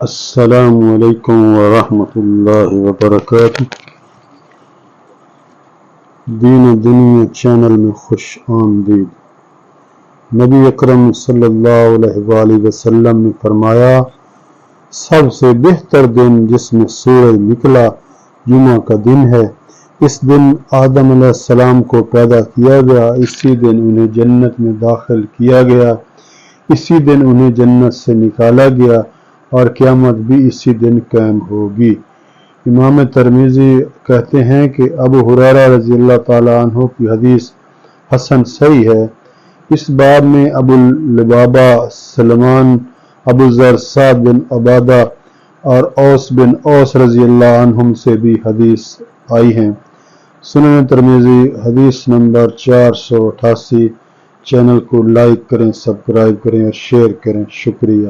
السلام علیکم ورحمۃ اللہ وبرکاتہ۔ دین و دنیا چینل میں خوش آمدید۔ نبی اکرم صلی اللہ علیہ وآلہ وسلم نے فرمایا، سب سے بہتر دن جس میں سورج نکلا جمعہ کا دن ہے۔ اس دن آدم علیہ السلام کو پیدا کیا گیا، اسی دن انہیں جنت میں داخل کیا گیا، اسی دن انہیں جنت سے نکالا گیا اور قیامت بھی اسی دن قائم ہوگی۔ امام ترمذی کہتے ہیں کہ ابو ہریرہ رضی اللہ تعالیٰ عنہ کی حدیث حسن صحیح ہے۔ اس باب میں ابو لبابہ سلمان، ابو ذر سعد بن عبادہ اور اوس بن اوس رضی اللہ عنہم سے بھی حدیث آئی ہیں۔ سنن ترمذی حدیث نمبر 488۔ چینل کو لائک کریں، سبسکرائب کریں اور شیئر کریں۔ شکریہ۔